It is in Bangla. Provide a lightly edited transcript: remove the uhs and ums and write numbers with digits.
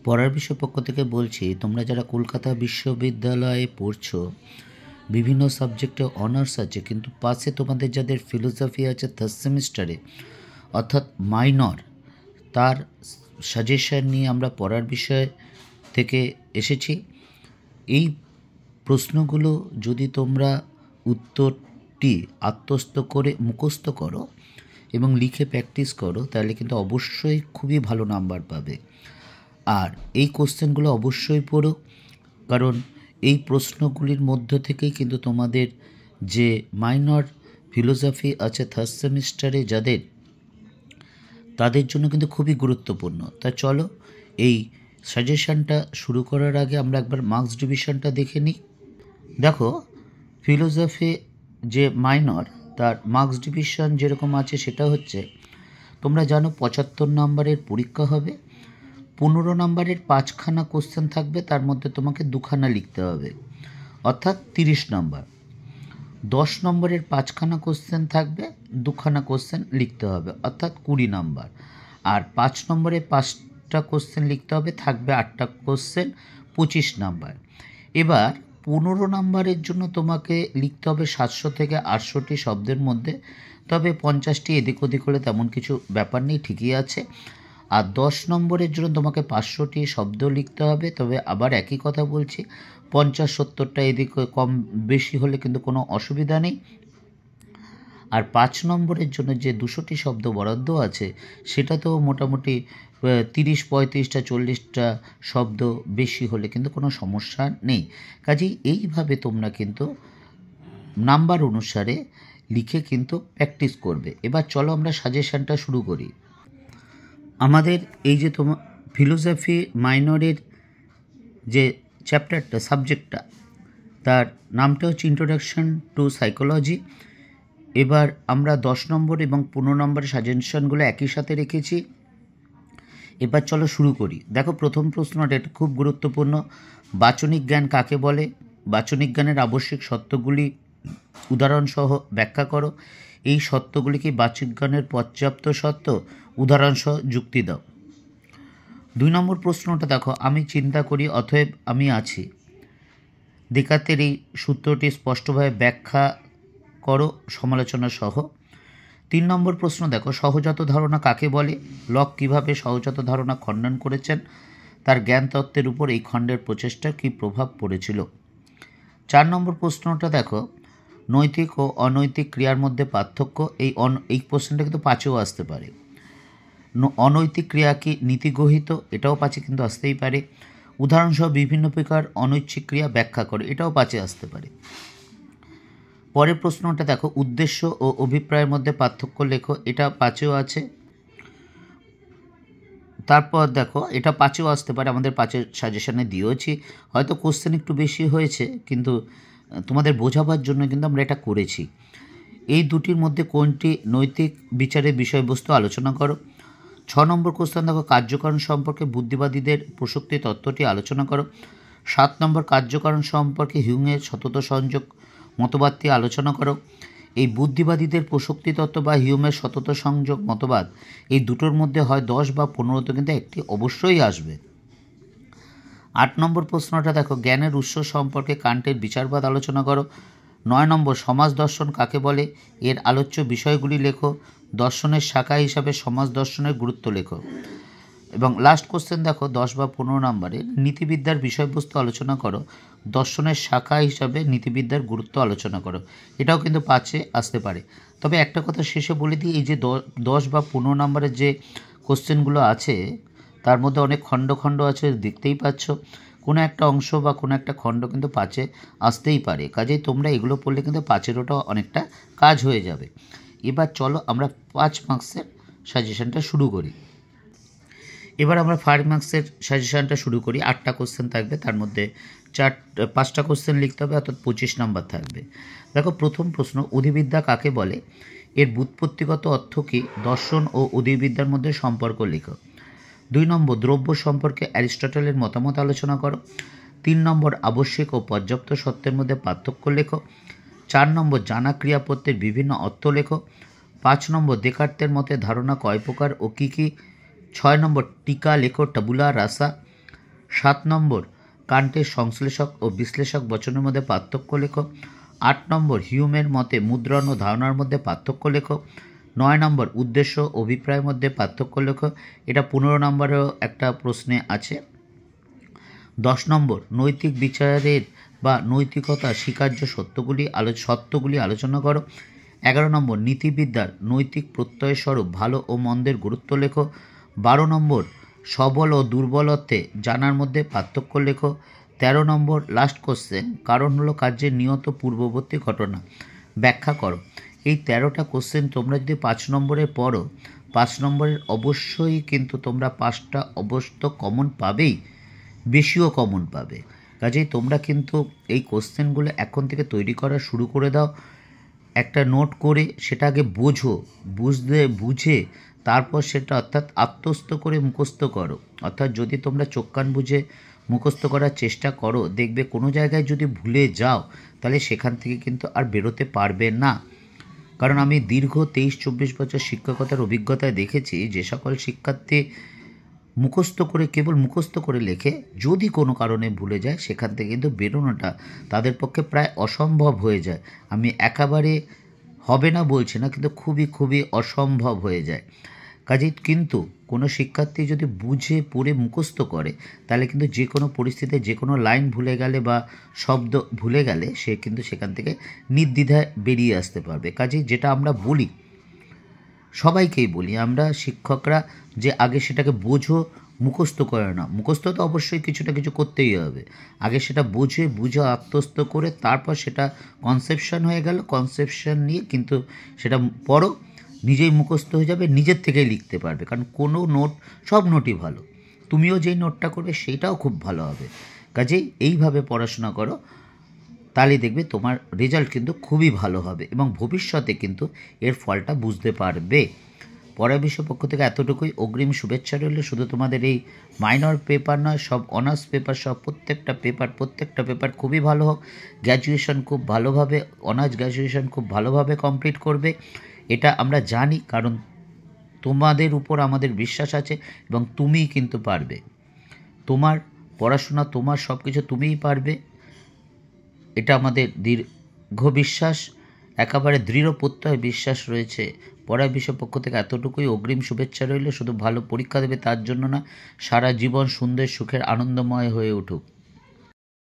পড়ার বিষয় পক্ষ থেকে বলছি, তোমরা যারা কলকাতা বিশ্ববিদ্যালয়ে পড়ছো, বিভিন্ন সাবজেক্টে অনার্স আছে, কিন্তু পাশে তোমাদের যাদের ফিলোসফি আছে থার্ড সেমিস্টারে অর্থাৎ মাইনর, তার সাজেশন নিয়ে আমরা পড়ার বিষয় থেকে এসেছি। এই প্রশ্নগুলো যদি তোমরা উত্তরটি আত্মস্থ করে মুখস্থ করো এবং লিখে প্র্যাকটিস করো, তাহলে কিন্তু অবশ্যই খুবই ভালো নাম্বার পাবে। আর এই কোশ্চেনগুলো অবশ্যই পড়ো, কারণ এই প্রশ্নগুলির মধ্য থেকেই কিন্তু তোমাদের যে মাইনর ফিলোসফি আছে থার্ড সেমিস্টারে যাদের, তাদের জন্য কিন্তু খুবই গুরুত্বপূর্ণ। তা চলো এই সাজেশনটা শুরু করার আগে আমরা একবার মার্কস ডিভিশনটা দেখে নিই। দেখো, ফিলোসফি যে মাইনর, তার মার্কস ডিভিশন যেরকম আছে সেটা হচ্ছে, তোমরা জানো 75 নম্বরের পরীক্ষা হবে, 15 নম্বরের 5খানা কোশ্চেন থাকবে, তার মধ্যে তোমাকে 2খানা লিখতে হবে, অর্থাৎ 30 নম্বর। 10 নম্বরের 5খানা কোশ্চেন থাকবে, 2খানা কোশ্চেন লিখতে হবে, অর্থাৎ 20 নম্বর। আর 5 নম্বরে 5টা কোশ্চেন লিখতে হবে, থাকবে 8টা কোশ্চেন, 25 নম্বর। এবার 15 নম্বরের জন্য তোমাকে লিখতে হবে 700 থেকে 800টি শব্দের মধ্যে, তবে 50টি এদিক ওদিক হলে তেমন কিছু ব্যাপার নেই, ঠিকই আছে। আর 10 নম্বরের জন্য তোমাকে 500টি শব্দ লিখতে হবে, তবে আবার একই কথা বলছি, 50-70টা এদিক কম বেশি হলে কিন্তু কোনো অসুবিধা নেই। আর 5 নম্বরের জন্য যে 200টি শব্দ বরাদ্দ আছে, সেটা তো মোটামুটি 30-35টা 40টা শব্দ বেশি হলে কিন্তু কোনো সমস্যা নেই। কাজেই এইভাবে তোমরা কিন্তু নাম্বার অনুসারে লিখে কিন্তু প্র্যাকটিস করবে। এবার চলো আমরা সাজেশনটা শুরু করি। আমাদের এই যে তোমার ফিলোসফি মাইনরের যে চ্যাপ্টারটা, সাবজেক্টটা, তার নামটা হচ্ছে ইন্ট্রোডাকশন টু সাইকোলজি। এবার আমরা 10 নম্বর এবং 15 নম্বরের সাজেশনগুলো একই সাথে রেখেছি। এবার চলো শুরু করি। দেখো, প্রথম প্রশ্নটা, এটা খুব গুরুত্বপূর্ণ। বাচনিক জ্ঞান কাকে বলে? বাচনিক জ্ঞানের আবশ্যিক সত্যগুলি উদাহরণসহ ব্যাখ্যা করো। এই সত্যগুলি কি বাচিক জ্ঞানের পর্যাপ্ত সত্য? উদাহরণসহ যুক্তি দাও। 2 নম্বর প্রশ্নটা দেখো, আমি চিন্তা করি অতএব আমি আছি। দেকার্তের এই সূত্রটি স্পষ্টভাবে ব্যাখ্যা করো সমালোচনা সহ। 3 নম্বর প্রশ্ন দেখো, সহজাত ধারণা কাকে বলে? লক কীভাবে সহজাত ধারণা খণ্ডন করেছেন? তার জ্ঞান তত্ত্বের উপর এই খণ্ডের প্রচেষ্টার কী প্রভাব পড়েছিল? 4 নম্বর প্রশ্নটা দেখো, নৈতিক ও অনৈতিক ক্রিয়ার মধ্যে পার্থক্য। এই প্রশ্নটা কিন্তু 5এও আসতে পারে। অনৈতিক ক্রিয়া কি নীতিগহিত? এটাও 5এ কিন্তু আসতেই পারে। উদাহরণসহ বিভিন্ন প্রকার অনৈচ্ছিক ক্রিয়া ব্যাখ্যা করে, এটাও 5এ আসতে পারে। পরের প্রশ্নটা দেখো, উদ্দেশ্য ও অভিপ্রায়ের মধ্যে পার্থক্য লেখো। এটা 5এও আছে। তারপর দেখো, এটা 5এও আসতে পারে, আমাদের 5এর সাজেশনে দিয়েছি। হয়তো কোশ্চেন একটু বেশি হয়েছে, কিন্তু তোমাদের বোঝাবার জন্য কিন্তু আমরা এটা করেছি। এই দুটির মধ্যে কোনটি নৈতিক বিচারের বিষয়বস্তু আলোচনা করো। 6 নম্বর কোশ্চেন দেখো, কার্যকারণ সম্পর্কে বুদ্ধিবাদীদের প্রসক্তি তত্ত্বটি আলোচনা করো। 7 নম্বর, কার্যকারণ সম্পর্কে হিউমের সতত সংযোগ মতবাদটি আলোচনা করো। এই বুদ্ধিবাদীদের প্রসক্তি তত্ত্ব বা হিউমের সতত সংযোগ মতবাদ, এই দুটোর মধ্যে হয় 10 বা 15তে কিন্তু একটি অবশ্যই আসবে। 8 নম্বর প্রশ্নটা দেখো, জ্ঞানের উৎস সম্পর্কে কান্টের বিচারবাদ আলোচনা করো। 9 নম্বর, সমাজ দর্শন কাকে বলে? এর আলোচ্য বিষয়গুলি লেখো। দর্শনের শাখা হিসাবে সমাজ দর্শনের গুরুত্ব লেখো। এবং লাস্ট কোশ্চেন দেখো, 10 বা 15 নম্বরের নীতিবিদ্যার বিষয়বস্তু আলোচনা করো। দর্শনের শাখা হিসাবে নীতিবিদ্যার গুরুত্ব আলোচনা করো। এটাও কিন্তু 5এ আসতে পারে। তবে একটা কথা শেষে বলে দিই, এই যে 10 বা 15 নম্বরের যে কোশ্চেনগুলো আছে, তার মধ্যে অনেক খণ্ড খণ্ড আছে, দেখতেই পাচ্ছ। কোনো একটা অংশ বা কোনো একটা খণ্ড কিন্তু 5এ আসতেই পারে। কাজেই তোমরা এগুলো পড়লে কিন্তু 5এরও অনেকটা কাজ হয়ে যাবে। এবার চলো আমরা 5 মার্কসের সাজেশনটা শুরু করি। এবার আমরা 5 মার্কসের সাজেশনটা শুরু করি। 8টা কোশ্চেন থাকবে, তার মধ্যে 5টা কোশ্চেন লিখতে হবে, অর্থাৎ 25 নম্বর থাকবে। দেখো, প্রথম প্রশ্ন, অধিবিদ্যা কাকে বলে? এর ব্যুৎপত্তিগত অর্থ কী? দর্শন ও অধিবিদ্যার মধ্যে সম্পর্ক লেখো। 2 নম্বর, দ্রব্য সম্পর্কে অ্যারিস্টটলের মতামত আলোচনা করো। 3 নম্বর, আবশ্যিক ও পর্যাপ্ত সত্যের মধ্যে পার্থক্য লেখো। 4 নম্বর, জানা ক্রিয়াপত্রের বিভিন্ন অর্থ লেখো। 5 নম্বর, দেকার্তের মতে ধারণা কয় প্রকার ও কী কী? 6 নম্বর, টিকা লেখো, টাবুলা রাসা। 7 নম্বর কান্টের সংশ্লেষক ও বিশ্লেষক বচনের মধ্যে পার্থক্য লেখো। 8 নম্বর হিউমের মতে মুদ্রণ ও ধারণার মধ্যে পার্থক্য লেখো। 9 নম্বর উদ্দেশ্য অভিপ্রায়ের মধ্যে পার্থক্য লেখো। এটা 15 নম্বরেও একটা প্রশ্নে আছে। 10 নম্বর নৈতিক বিচারের বা নৈতিকতা স্বীকার্য সত্যগুলি আলোচনা করো। 11 নম্বর নীতিবিদ্যার নৈতিক প্রত্যয়স্বরূপ ভালো ও মন্দের গুরুত্ব লেখো। 12 নম্বর সবল ও দুর্বল অর্থে জানার মধ্যে পার্থক্য লেখো। 13 নম্বর লাস্ট কোশ্চেন, কারণ হলো কার্যের নিয়ত পূর্ববর্তী ঘটনা, ব্যাখ্যা করো। এই 13টা কোশ্চেন তোমরা যদি 5 নম্বরে পড়ো, 5 নম্বরের অবশ্যই কিন্তু তোমরা 5টা অবশ্য কমন পাবেই, বেশিও কমন পাবে। কাজেই তোমরা কিন্তু এই কোশ্চেনগুলো এখন থেকে তৈরি করা শুরু করে দাও। একটা নোট করে সেটা আগে বুঝে তারপর সেটা অর্থাৎ আত্মস্থ করে মুখস্থ করো। অর্থাৎ যদি তোমরা চোখ কান বুঝে মুখস্থ করার চেষ্টা করো, দেখবে কোনো জায়গায় যদি ভুলে যাও তাহলে সেখান থেকে কিন্তু আর বেরোতে পারবে না। কারণ আমি দীর্ঘ 23-24 বছর শিক্ষকতার অভিজ্ঞতায় দেখেছি যে সকল শিক্ষার্থী কেবল মুখস্থ করে লেখে, যদি কোনো কারণে ভুলে যায় সেখান থেকে কিন্তু বেরোনোটা তাদের পক্ষে প্রায় অসম্ভব হয়ে যায়। আমি একেবারে হবে না বলছি না, কিন্তু খুবই খুবই অসম্ভব হয়ে যায়। কাজেই কিন্তু কোনো শিক্ষার্থী যদি বুঝে পড়ে মুখস্থ করে তাহলে কিন্তু যে কোনো পরিস্থিতিতে যে কোনো লাইন ভুলে গেলে বা শব্দ ভুলে গেলে সে কিন্তু সেখান থেকে নির্দ্বিধায় বেরিয়ে আসতে পারবে। কাজেই যেটা আমরা বলি, সবাইকেই বলি আমরা শিক্ষকরা, যে আগে সেটাকে বোঝো, মুখস্থ করে না। মুখস্থ তো অবশ্যই কিছুটা কিছু করতেই হবে, আগে সেটা বুঝে আত্মস্থ করে তারপর সেটা কনসেপশন হয়ে গেল, কনসেপশন নিয়ে কিন্তু সেটা পড়ো, নিজেই মুখস্থ হয়ে যাবে, নিজের থেকেই লিখতে পারবে। কারণ কোনো নোট, সব নোটই ভালো, তুমিও যেই নোটটা করবে সেইটাও খুব ভালো হবে। কাজেই এইভাবে পড়াশোনা করো, তাহলে দেখবে তোমার রেজাল্ট কিন্তু খুবই ভালো হবে এবং ভবিষ্যতে কিন্তু এর ফলটা বুঝতে পারবে। পড়া বিষয় পক্ষ থেকে এতটুকুই। অগ্রিম শুভেচ্ছা রইল। শুধু তোমাদের এই মাইনর পেপার নয়, সব অনার্স পেপার, সব প্রত্যেকটা পেপার খুবই ভালো হোক। গ্র্যাজুয়েশন খুব ভালোভাবে, অনার্স গ্র্যাজুয়েশন খুব ভালোভাবে কমপ্লিট করবে, এটা আমরা জানি, কারণ তোমাদের উপর আমাদের বিশ্বাস আছে এবং তুমিই কিন্তু পারবে। তোমার পড়াশোনা, তোমার সব কিছু তুমিই পারবে, এটা আমাদের দীর্ঘ বিশ্বাস, একেবারে দৃঢ় প্রত্যয় বিশ্বাস রয়েছে। পড়া বিষয় পক্ষ থেকে এতটুকুই। অগ্রিম শুভেচ্ছা রইল। শুধু ভালো পরীক্ষা দেবে তার জন্য না, সারা জীবন সুন্দর সুখের আনন্দময় হয়ে উঠুক।